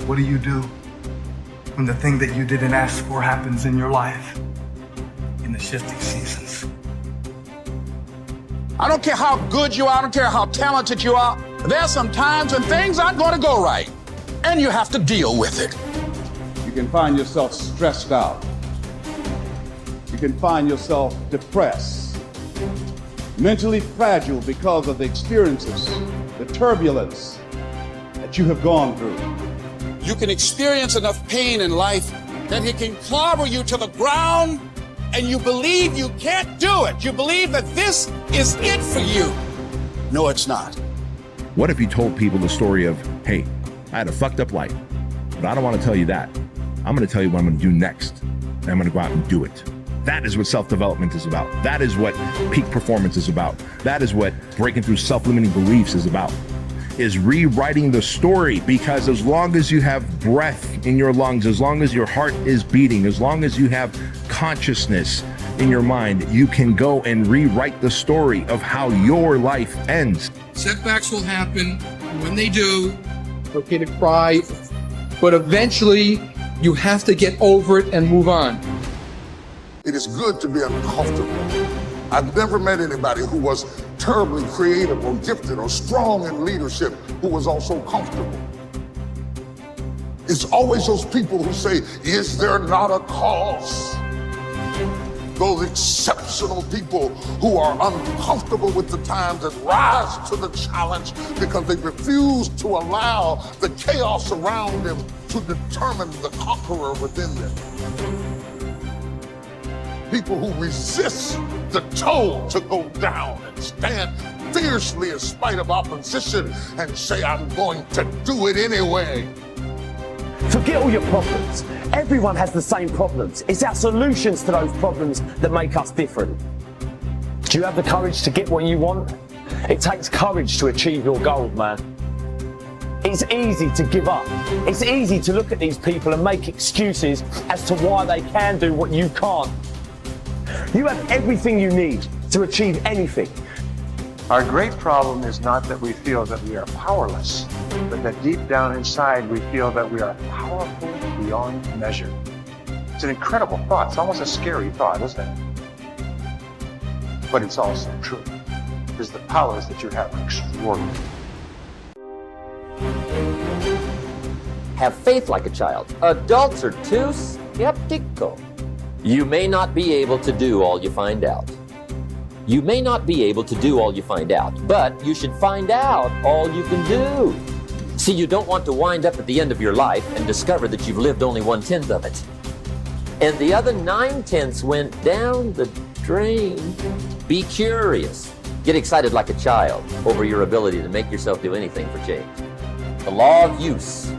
What do you do when the thing that you didn't ask for happens in your life in the shifting seasons? I don't care how good you are, I don't care how talented you are. There are some times when things aren't going to go right, and you have to deal with it. You can find yourself stressed out. You can find yourself depressed, mentally fragile because of the experiences, the turbulence that you have gone through. You can experience enough pain in life that it can clobber you to the ground, and you believe you can't do it. You believe that this is it for you. No, it's not. What if you told people the story of, hey, I had a fucked up life, but I don't want to tell you that. I'm going to tell you what I'm going to do next, and I'm going to go out and do it. That is what self-development is about. That is what peak performance is about. That is what breaking through self-limiting beliefs is about, is rewriting the story. Because as long as you have breath in your lungs, as long as your heart is beating, as long as you have consciousness in your mind, you can go and rewrite the story of how your life ends. Setbacks will happen. When they do, it's okay to cry, but eventually you have to get over it and move on. It is good to be uncomfortable. I've never met anybody who was terribly creative or gifted or strong in leadership who was also comfortable. It's always those people who say, is there not a cause? Those exceptional people who are uncomfortable with the times and rise to the challenge because they refuse to allow the chaos around them to determine the conqueror within them. People who resist the toll to go down and stand fiercely in spite of opposition and say, I'm going to do it anyway. Forget all your problems. Everyone has the same problems. It's our solutions to those problems that make us different. Do you have the courage to get what you want? It takes courage to achieve your goals, man. It's easy to give up. It's easy to look at these people and make excuses as to why they can do what you can't. You have everything you need to achieve anything. Our great problem is not that we feel that we are powerless, but that deep down inside we feel that we are powerful beyond measure. It's an incredible thought. It's almost a scary thought, isn't it? But it's also true, because the powers that you have are extraordinary. Have faith like a child. Adults are too skeptical. You may not be able to do all you find out. You may not be able to do all you find out, but you should find out all you can do. See, you don't want to wind up at the end of your life and discover that you've lived only 1/10 of it. And the other 9/10 went down the drain. Be curious. Get excited like a child over your ability to make yourself do anything for change. The law of use.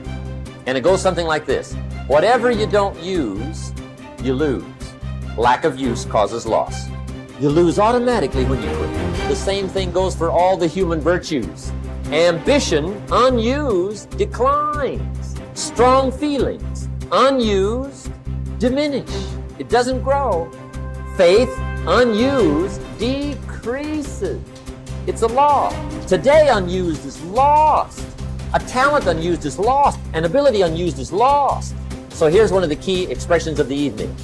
And it goes something like this. Whatever you don't use, you lose. Lack of use causes loss. You lose automatically when you quit. The same thing goes for all the human virtues. Ambition, unused, declines. Strong feelings, unused, diminish. It doesn't grow. Faith, unused, decreases. It's a law. Today unused is lost. A talent unused is lost. An ability unused is lost. So here's one of the key expressions of the evening.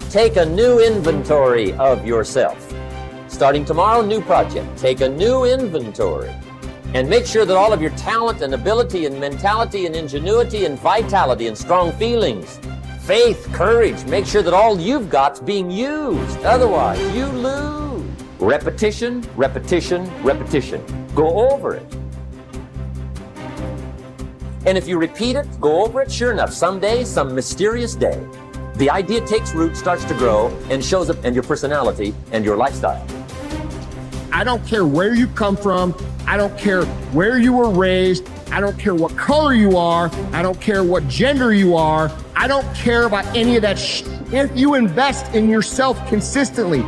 Take a new inventory of yourself. Starting tomorrow, new project. Take a new inventory and make sure that all of your talent and ability and mentality and ingenuity and vitality and strong feelings, faith, courage, make sure that all you've got's being used. Otherwise, you lose. Repetition, repetition, repetition. Go over it. And if you repeat it, go over it, sure enough, someday, some mysterious day, the idea takes root, starts to grow, and shows up in your personality and your lifestyle. I don't care where you come from. I don't care where you were raised. I don't care what color you are. I don't care what gender you are. I don't care about any of that if you invest in yourself consistently,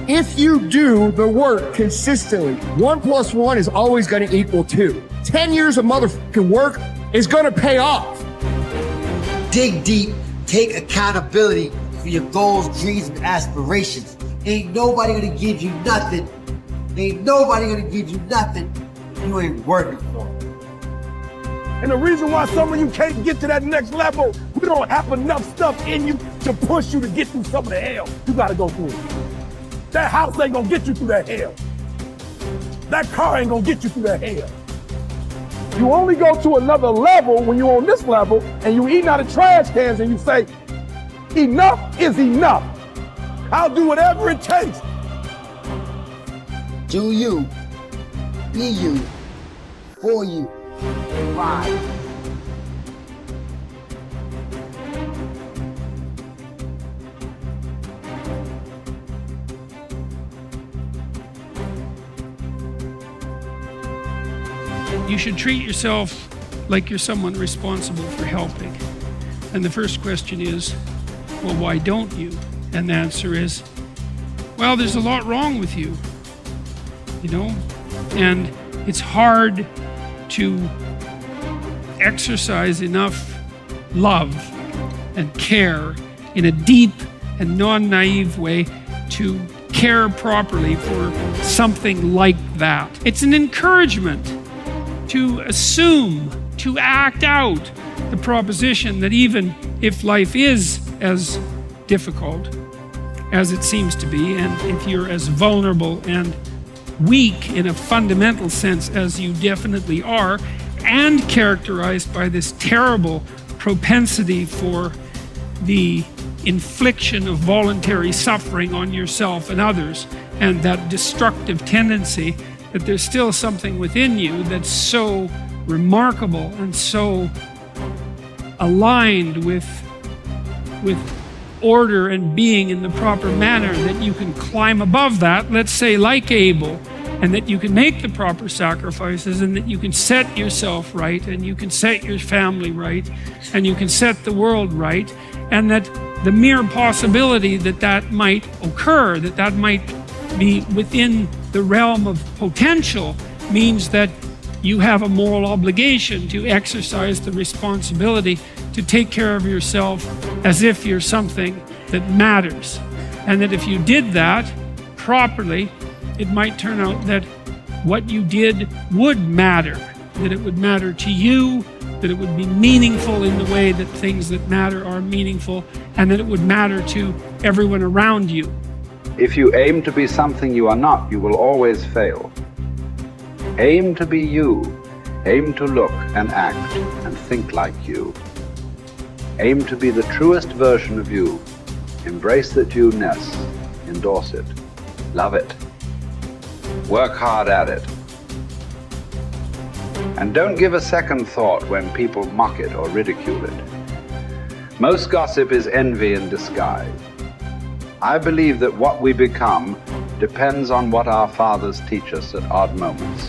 if you do the work consistently, 1 + 1 is always going to equal 2. 10 years of motherfucking work is going to pay off. Dig deep. Take accountability for your goals, dreams, and aspirations. Ain't nobody gonna give you nothing. Ain't nobody gonna give you nothing you ain't working for. And the reason why some of you can't get to that next level, we don't have enough stuff in you to push you to get through some of the hell you gotta go through. That house ain't gonna get you through that hell. That car ain't gonna get you through that hell. You only go to another level when you're on this level and you eating out of trash cans and you say, enough is enough. I'll do whatever it takes. Do you, be you, for you. Right. You should treat yourself like you're someone responsible for helping. And the first question is, well, why don't you? And the answer is, well, there's a lot wrong with you, you know? And it's hard to exercise enough love and care in a deep and non-naive way to care properly for something like that. It's an encouragement to assume, to act out the proposition that even if life is as difficult as it seems to be, and if you're as vulnerable and weak in a fundamental sense as you definitely are, and characterized by this terrible propensity for the infliction of voluntary suffering on yourself and others, and that destructive tendency, that there's still something within you that's so remarkable and so aligned with order and being in the proper manner that you can climb above that, let's say like Abel, and that you can make the proper sacrifices, and that you can set yourself right, and you can set your family right, and you can set the world right, and that the mere possibility that that might occur, that that might be within the realm of potential, means that you have a moral obligation to exercise the responsibility to take care of yourself as if you're something that matters. And that if you did that properly, it might turn out that what you did would matter, that it would matter to you, that it would be meaningful in the way that things that matter are meaningful, and that it would matter to everyone around you. If you aim to be something you are not, you will always fail. Aim to be you. Aim to look and act and think like you. Aim to be the truest version of you. Embrace that you-ness. Endorse it. Love it. Work hard at it. And don't give a second thought when people mock it or ridicule it. Most gossip is envy in disguise. I believe that what we become depends on what our fathers teach us at odd moments,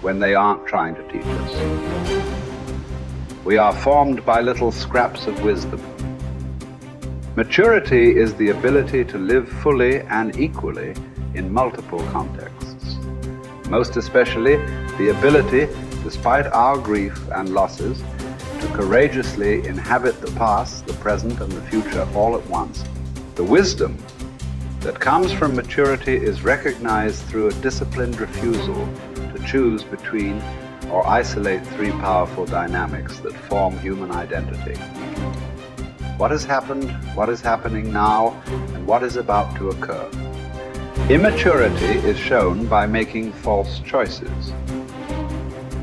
when they aren't trying to teach us. We are formed by little scraps of wisdom. Maturity is the ability to live fully and equally in multiple contexts. Most especially, the ability, despite our grief and losses, to courageously inhabit the past, the present, and the future all at once. The wisdom that comes from maturity is recognized through a disciplined refusal to choose between or isolate three powerful dynamics that form human identity. What has happened, what is happening now, and what is about to occur. Immaturity is shown by making false choices.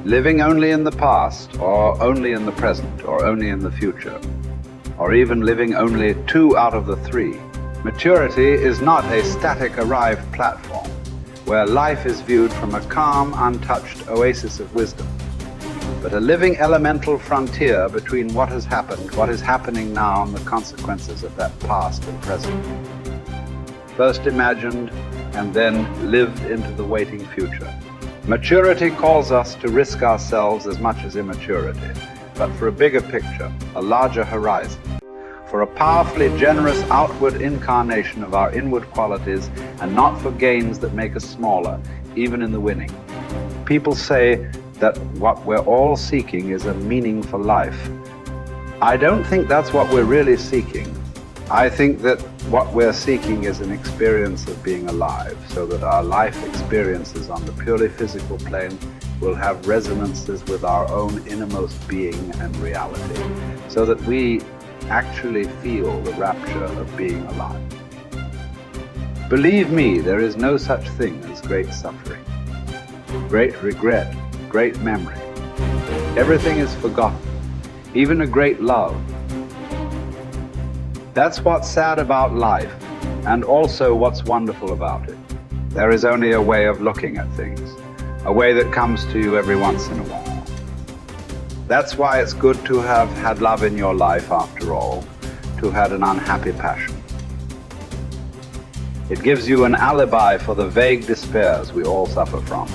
Living only in the past, or only in the present, or only in the future, or even living only 2 out of the 3. Maturity is not a static arrived platform where life is viewed from a calm, untouched oasis of wisdom, but a living elemental frontier between what has happened, what is happening now, and the consequences of that past and present. First imagined and then lived into the waiting future. Maturity calls us to risk ourselves as much as immaturity, but for a bigger picture, a larger horizon, for a powerfully generous outward incarnation of our inward qualities, and not for gains that make us smaller, even in the winning. People say that what we're all seeking is a meaningful life. I don't think that's what we're really seeking. I think that what we're seeking is an experience of being alive, so that our life experiences on the purely physical plane will have resonances with our own innermost being and reality, so that we actually feel the rapture of being alive. Believe me, there is no such thing as great suffering, great regret, great memory. Everything is forgotten, even a great love. That's what's sad about life, and also what's wonderful about it. There is only a way of looking at things, a way that comes to you every once in a while. That's why it's good to have had love in your life after all, to have had an unhappy passion. It gives you an alibi for the vague despairs we all suffer from.